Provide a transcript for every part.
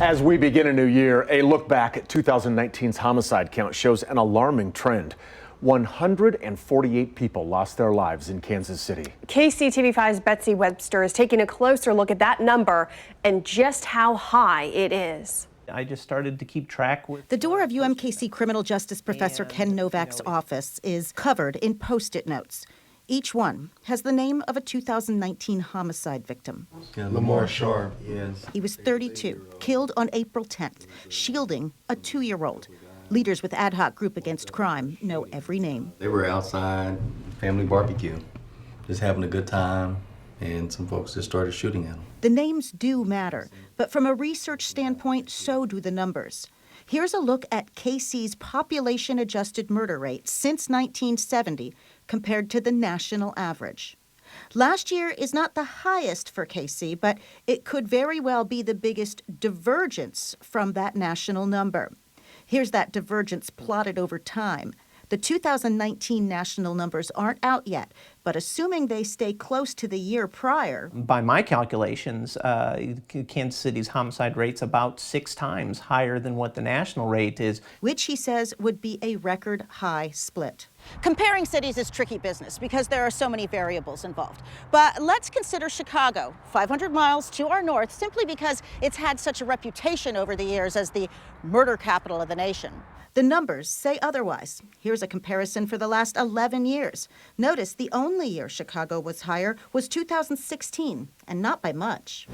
As we begin a new year, a look back at 2019's homicide count shows an alarming trend. 148 people lost their lives in Kansas City. KCTV5's Betsy Webster is taking a closer look at that number and just how high it is. I just started to keep track with... The door of UMKC criminal justice professor Ken Novak's office is covered in Post-it notes. Each one has the name of a 2019 homicide victim. Lamar Sharp, yes. He was 32, killed on April 10th, shielding a 2-year-old. Leaders with Ad Hoc Group Against Crime know every name. They were outside, family barbecue, just having a good time, and some folks just started shooting at them. The names do matter, but from a research standpoint, so do the numbers. Here's a look at KC's population-adjusted murder rate since 1970 compared to the national average. Last year is not the highest for KC, but it could very well be the biggest divergence from that national number. Here's that divergence plotted over time. The 2019 national numbers aren't out yet, but assuming they stay close to the year prior... By my calculations, Kansas City's homicide rate's about 6 times higher than what the national rate is. Which he says would be a record high split. Comparing cities is tricky business because there are so many variables involved. But let's consider Chicago, 500 miles to our north, simply because it's had such a reputation over the years as the murder capital of the nation. The numbers say otherwise. Here's a comparison for the last 11 years. Notice the only year Chicago was higher was 2016, and not by much.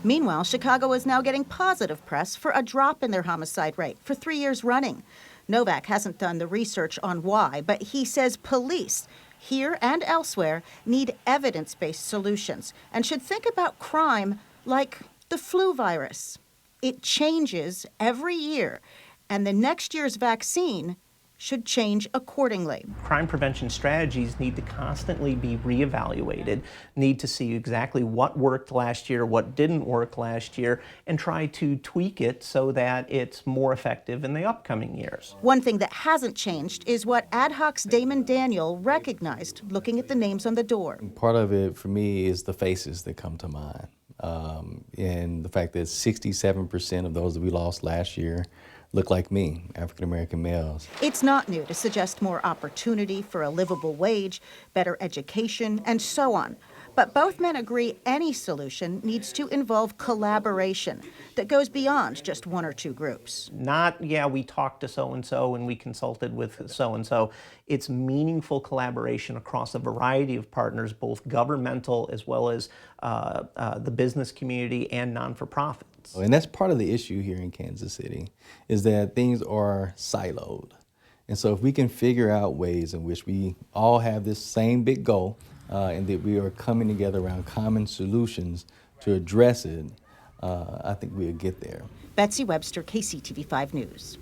Meanwhile, Chicago is now getting positive press for a drop in their homicide rate for 3 years running. Novak hasn't done the research on why, but he says police, here and elsewhere, need evidence-based solutions and should think about crime like the flu virus. It changes every year, and the next year's vaccine should change accordingly. Crime prevention strategies need to constantly be reevaluated, need to see exactly what worked last year, what didn't work last year, and try to tweak it so that it's more effective in the upcoming years. One thing that hasn't changed is what Ad Hoc's Damon Daniel recognized looking at the names on the door. Part of it for me is the faces that come to mind. And the fact that 67% of those that we lost last year look like me, African-American males. It's not new to suggest more opportunity for a livable wage, better education, and so on. But both men agree any solution needs to involve collaboration that goes beyond just one or two groups. Not, yeah, we talked to so-and-so and we consulted with so-and-so. It's meaningful collaboration across a variety of partners, both governmental as well as the business community and non-for-profits. And that's part of the issue here in Kansas City, is that things are siloed. And so if we can figure out ways in which we all have this same big goal, and that we are coming together around common solutions to address it, I think we'll get there. Betsy Webster, KCTV5 News.